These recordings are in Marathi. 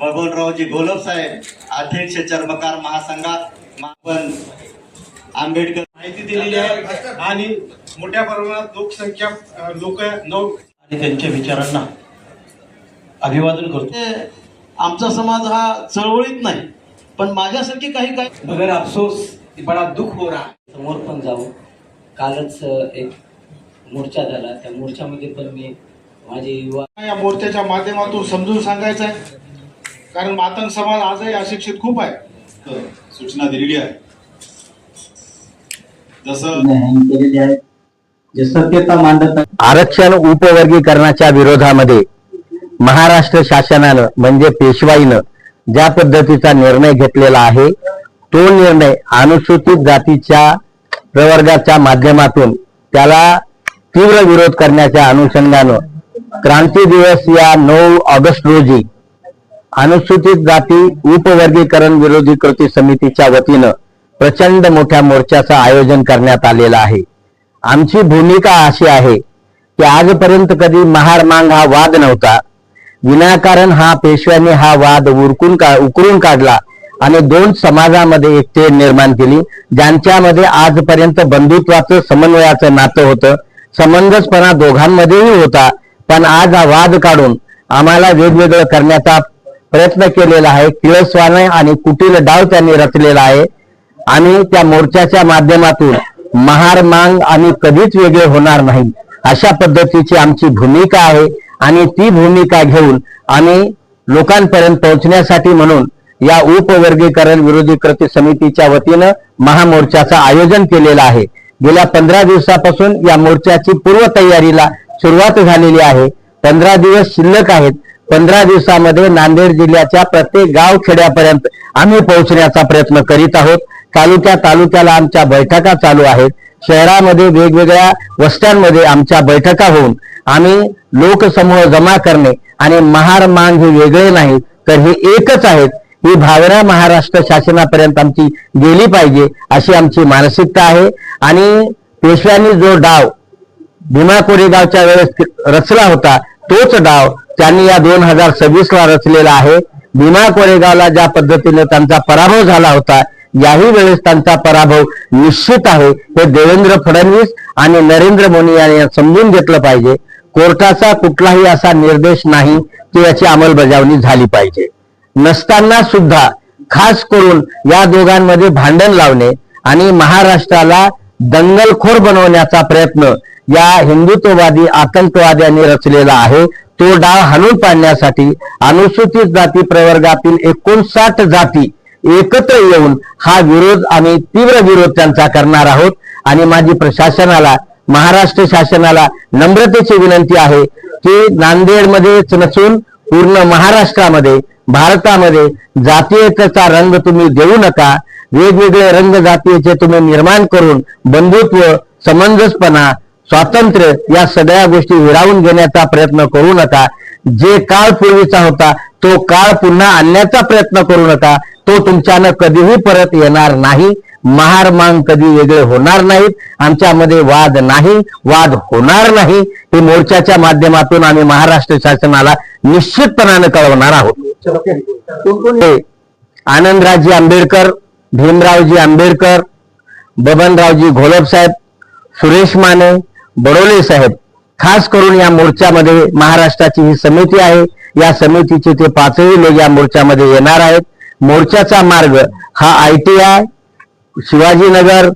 बबनरावजी घोलप साहेब, अध्यक्ष चर्मकार महासंघात, आपण आंबेडकर माहिती दिलेली आहे आणि मोठ्या प्रमाणात लोकसंख्या लोक आणि त्यांच्या विचारांना अभिवादन करतो। आमचा समाज हा चळवळीत नाही, पण माझ्यासारखी काही मगर अफसोस बडा दुख हो रहा है। समोर पण जाऊ, कालच एक मोर्चा झाला, त्या मोर्चामध्ये पण मी माझे युवा या मोर्चाच्या माध्यमातून समजून सांगायचं आहे, कारण मातंग समाज आजही अशिक्षित खूप आहे। सूचना दिलेली आहे। आरक्षण उपवर्गीकरणाच्या विरोधामध्ये महाराष्ट्र शासनानं म्हणजे पेशवाईनं ज्या पद्धतीचा निर्णय घेतलेला आहे, तो निर्णय अनुसूचित जातीच्या प्रवर्गाच्या माध्यमातून त्याला तीव्र विरोध करण्याच्या अनुषंगानं क्रांती दिवस या 9 ऑगस्ट रोजी अनुसूचित जाती उपवर्गीकरण विरोधी कृती समितीच्या वतीनं प्रचंड मोठ्या मोर्चाचं आयोजन करण्यात आलेलं आहे। आमची भूमिका अशी आहे की आजपर्यंत कधी महार मांग हा वाद नव्हता। विनाकारण हा पेशव्यांनी हा वाद उकरून काढला आणि 2 समाजामध्ये एक तेढ निर्माण केली, ज्यांच्यामध्ये आजपर्यंत बंधुत्वाचं समन्वयाचं नातं होतं, समंजसपणा दोघांमध्येही होता। पण आज हा वाद काढून आम्हाला वेगवेगळं करण्याचा प्रयत्न केलेला आहे। किळसवाने आणि कुटील डाव त्यांनी रचलेला आहे आणि त्या मोर्चाच्या माध्यमातून महार मांग आम्ही कधीच वेगळे होणार नाही अशा पद्धतीची आमची भूमिका आहे आणि ती भूमिका घेऊन आम्ही लोकांपर्यंत पोहोचण्यासाठी म्हणून या उपवर्गीकरण विरोधी कृती समितीच्या वतीनं महामोर्चाचं आयोजन केलेलं आहे। गेल्या 15 दिवसापासून या मोर्चाची पूर्वतयारीला सुरुवात झालेली आहे। 15 दिवस शिल्लक आहेत। 15 दिवसामध्ये नांदेड जिल्ह्याच्या प्रत्येक गाव खेड्यापर्यंत आम्ही पोहोचण्याचा प्रयत्न करीत आहोत। तालुक्याला आमच्या बैठका चालू आहेत। शहरामध्ये वेगवेगळ्या वस्त्यांमध्ये आमच्या बैठका होऊन आम्ही लोकसमूह जमा करणे आणि महार मांग हे वेगळे नाही तर हे एकच आहेत ही भावना महाराष्ट्र शासनापर्यंत आमची गेली पाहिजे अशी आमची मानसिकता आहे। आणि पेशव्यांनी जो डाव भीमा कोरेगावच्या वेळेस रचला होता तोच डाव त्यांनी या 2026 ला रचलेला आहे। भीमा कोरेगावला ज्या पद्धतीने त्यांचा पराभव झाला होता, याही वेळेस त्यांचा पराभव निश्चित आहे। हे देवेंद्र फडणवीस आणि नरेंद्र मोदी यांनी समजून घेतलं पाहिजे। कोर्टाचा कुठलाही असा निर्देश नाही की याची अंमलबजावणी झाली पाहिजे। नसताना सुद्धा खास करून या दोघांमध्ये भांडण लावणे आणि महाराष्ट्राला दंगलखोर बनवण्याचा प्रयत्न या हिंदुत्ववादी आतंकवाद्यांनी रचलेला आहे। तो डाव हाणून पाडण्यासाठी अनुसूचित जाती प्रवर्गातील 59 जाती एकत्र येऊन हा विरोध आम्ही तीव्र विरोध त्यांचा करणार आहोत। आणि माझी प्रशासनाला महाराष्ट्र शासनाला नम्रतेची विनंती आहे की नांदेडमध्येच नसून पूर्ण महाराष्ट्रामध्ये भारतामध्ये जातीयतेचा रंग तुम्ही देऊ नका। वेगवेगळे रंग जातीयेचे तुम्ही निर्माण करून बंधुत्व, समंजसपणा, स्वातंत्र्य या सगळ्या गोष्टी हिरावून घेण्याचा प्रयत्न करू नका। जे काळ पूर्वीचा होता तो काळ पुन्हा आणण्याचा प्रयत्न करू नका। तो तुमच्यानं कधीही परत येणार नाही। महार मांग कधी वेगळे होणार नाहीत। आमच्यामध्ये वाद नाही, वाद होणार नाही। हे मोर्चाच्या माध्यमातून आम्ही महाराष्ट्र शासनाला निश्चितपणाने कळवणार आहोत। आनंदरावजी आंबेडकर, भीमरावजी आंबेडकर, बबनरावजी घोलप साहेब, सुरेश माने, बडोले साहेब, खास करून या मोर्चामध्ये महाराष्ट्राची ही समिती आहे। या समितीचे ते 5ही लोक या मोर्चामध्ये येणार आहेत। मोर्चाचा मार्ग हा ITI, शिवाजीनगर,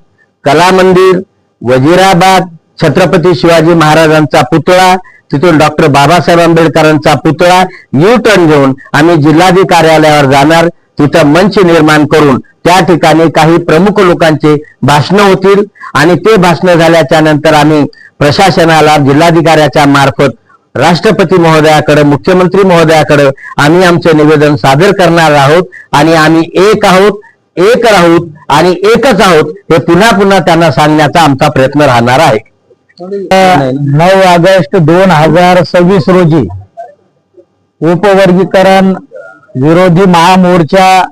कला मंदिर, वजीराबाद, छत्रपती शिवाजी महाराजांचा पुतळा, तिथून डॉक्टर बाबासाहेब आंबेडकरांचा पुतळा यू टर्न घेऊन आम्ही जिल्हाधिकारी कार्यालयावर जाणार। तिथं मंच निर्माण करून त्या ठिकाणी काही प्रमुख लोकांचे भाषण होतील आणि ते भाषण झाल्याच्या नंतर आम्ही प्रशासनाला जिल्हाधिकाऱ्याच्या मार्फत राष्ट्रपती महोदयाकडे, मुख्यमंत्री महोदयाकडे आम्ही आमचे निवेदन सादर करणार आहोत। आणि आम्ही एक आहोत, एक राहूत आणि एकच आहोत हे पुन्हा पुन्हा त्यांना सांगण्याचा आमचा प्रयत्न राहणार आहे। 9 ऑगस्ट 2026 रोजी उपवर्गीकरण विरोधी महामोर्चा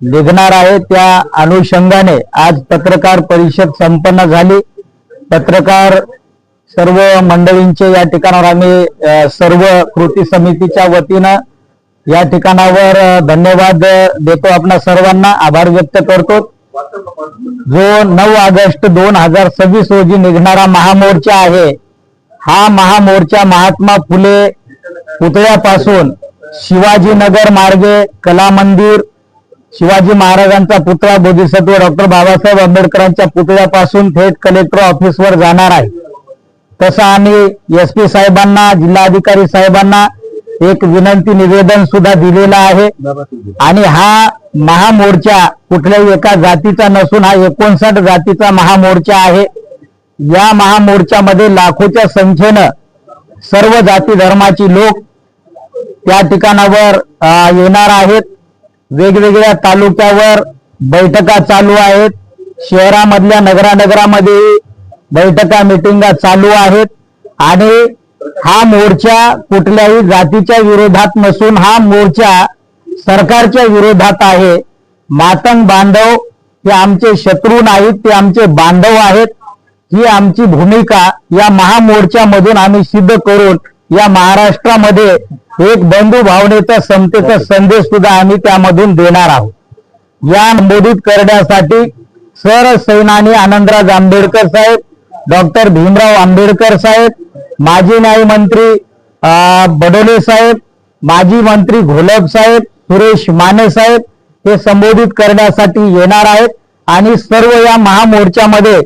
निघणार आहे। त्या अनुषंगाने आज पत्रकार परिषद संपन्न झाली। पत्रकार सर्व मंडळींचे या ठिकाणावर आम्ही सर्व कृती समितीच्या वतीनं या ठिकाणावर धन्यवाद देतो आपणा सर्वांना, आभार व्यक्त करतो. जो 9 ऑगस्ट 2026 रोजी निघणारा महामोर्चा आहे, हा महामोर्चा महात्मा फुले पुतळ्यापासून शिवाजीनगर मार्गे कला मंदिर, शिवाजी महाराजांचा पुतळा बोधिसत्व डॉक्टर बाबासाहेब आंबेडकरांच्या पुतळ्यापासून थेट कलेक्टर ऑफिसवर जाणार आहे. तसं आम्ही SP साहेबांना, जिल्हाधिकारी साहेबांना एक विनंती निवेदन सुद्धा दिलेलं आहे. आणि हा महामोर्चा कुठल्याही एका जातीचा नसून हा 59 जातीचा महामोर्चा आहे. या महामोर्चामध्ये लाखोच्या संख्येनं सर्व जाती धर्माची लोक त्या ठिकाणावर येणार आहेत. वेगवेगळ्या तालुक्यावर बैठका चालू आहेत. शहरामधल्या नगरामध्ये बैठका मिटिंगा चालू आहेत. आणि हा मोर्चा कुठल्याही जातीच्या विरोधात नसून हा मोर्चा सरकारच्या विरोधात आहे. मातंग बांधव हे आमचे शत्रू नाहीत, ते आमचे बांधव आहेत. ही आमची भूमिका या महामोर्चामधून आम्ही सिद्ध करून या महाराष्ट्रामध्ये एक बंधू भावनेचा, समतेचा संदेश सुद्धा आम्ही त्यामधून देणार आहोत. या संबोधित करण्यासाठी सरसेनानी आनंदराज आंबेडकर साहेब, डॉक्टर भीमराव आंबेडकर साहेब, माजी न्यायमंत्री बडोले साहेब, माजी मंत्री घोलप साहेब, सुरेश माने साहेब हे संबोधित करण्यासाठी येणार आहेत. आणि सर्व या महामोर्चामध्ये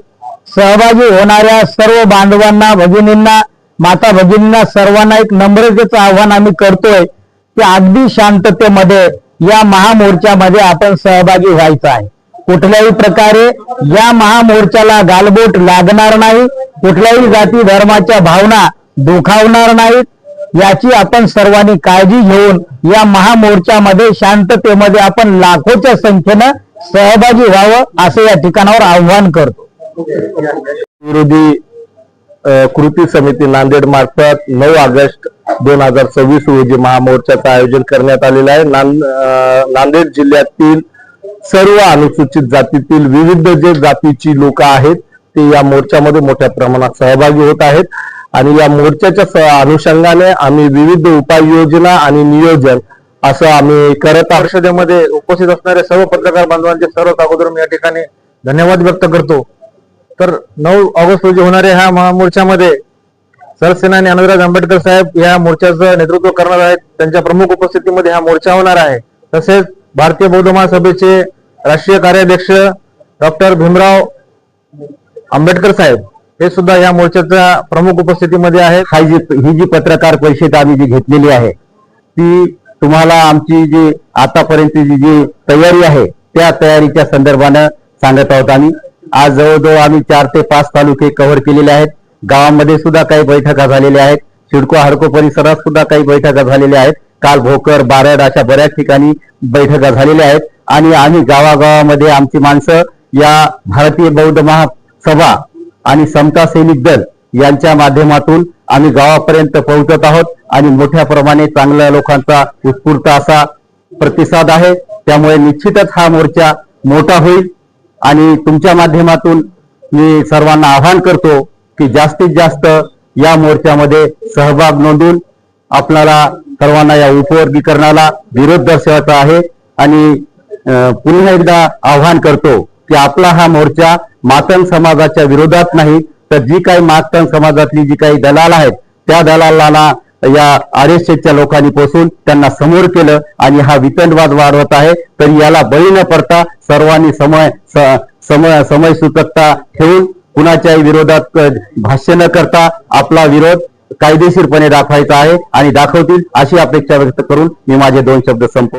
सहभागी होणाऱ्या सर्व बांधवांना, भगिनींना, माता भगिनींना सर्वांना एक नम्रतेचं आव्हान आम्ही करतोय की अगदी शांततेमध्ये या महामोर्चामध्ये आपण सहभागी व्हायचं आहे. कुठल्याही प्रकारे या महामोर्चाला गालबोट लागणार नाही, कुठल्याही जाती धर्माच्या भावना दुखावणार नाहीत, याची आपण सर्वांनी काळजी घेऊन या महामोर्चामध्ये शांततेमध्ये आपण लाखोच्या संख्येनं सहभागी व्हावं असं या ठिकाणावर आव्हान करतो. विरोधी कृती समिती नांदेड मार्फत 9 ऑगस्ट 2026 रोजी महामोर्चाचं आयोजन करण्यात आलेलं आहे. नांदेड जिल्ह्यातील सर्व अनुसूचित जातीतील विविध जे जातीची लोक आहेत ते या मोर्चामध्ये मोठ्या प्रमाणात सहभागी होत आहेत. आणि या मोर्चाच्या अनुषंगाने आम्ही विविध उपाययोजना आणि नियोजन असं आम्ही करत आहोत. परिषदेमध्ये उपस्थित असणाऱ्या सर्व पत्रकार बांधवांचे सर्वात अगोदर मी या ठिकाणी धन्यवाद व्यक्त करतो. तर 9 ऑगस्ट रोजी होणाऱ्या ह्या महामोर्चामध्ये सरसेनानी आनंदराज आंबेडकर साहेब या मोर्चाचं नेतृत्व करणार आहेत. त्यांच्या प्रमुख उपस्थितीमध्ये हा मोर्चा होणार आहे. तसेच भारतीय बौद्ध महासभेचे राष्ट्रीय कार्याध्यक्ष डॉक्टर भीमराव आंबेडकर साहेब हे सुद्धा या मोर्चाच्या प्रमुख उपस्थितीमध्ये आहेत. ही जी पत्रकार परिषद आम्ही जी घेतलेली आहे ती तुम्हाला आमची जी आतापर्यंतची जी तयारी आहे त्या तयारीच्या संदर्भानं सांगत आहोत. आम्ही आज जवळजवळ आम्ही 4 ते 5 तालुके कव्हर केलेले आहेत. गावामध्ये सुद्धा काही बैठका झालेल्या आहेत. सिडको हडको परिसरात सुद्धा काही बैठका झालेल्या आहेत. काल भोकर, बारड अशा बऱ्याच ठिकाणी बैठका झालेल्या आहेत. आणि आम्ही गावागावामध्ये आमची माणसं या भारतीय बौद्ध महासभा आणि समता सैनिक दल यांच्या माध्यमातून आम्ही गावापर्यंत पोहोचत आहोत. आणि मोठ्या प्रमाणे चांगल्या लोकांचा उत्स्फूर्त असा प्रतिसाद आहे. त्यामुळे निश्चितच हा मोर्चा मोठा होईल. आणि तुमच्या माध्यमातून मी सर्वांना आवाहन करतो की जास्तीत जास्त या मोर्चामध्ये सहभाग नोंदवून आपल्याला सर्वांना या उपवर्गीकरणाला विरोध दर्शवायचा आहे. आणि पुन्हा एकदा आवाहन करतो की आपला हा मोर्चा मातंग समाजाच्या विरोधात नाही, तर जी काही मातंग समाजातली जी काही दलाल आहेत त्या दलालांना या RSSच्या लोकांनी पोसून त्यांना समोर केलं आणि हा वितंडवाद वाढवत आहे. तरी याला बळी न पडता सर्वांनी समयसूचकता ठेवून कुणाच्याही विरोधात भाष्य न करता आपला विरोध कायदेशीरपणे दाखवायचा आहे आणि दाखवतील अशी अपेक्षा व्यक्त करून मी माझे 2 शब्द संपवतो.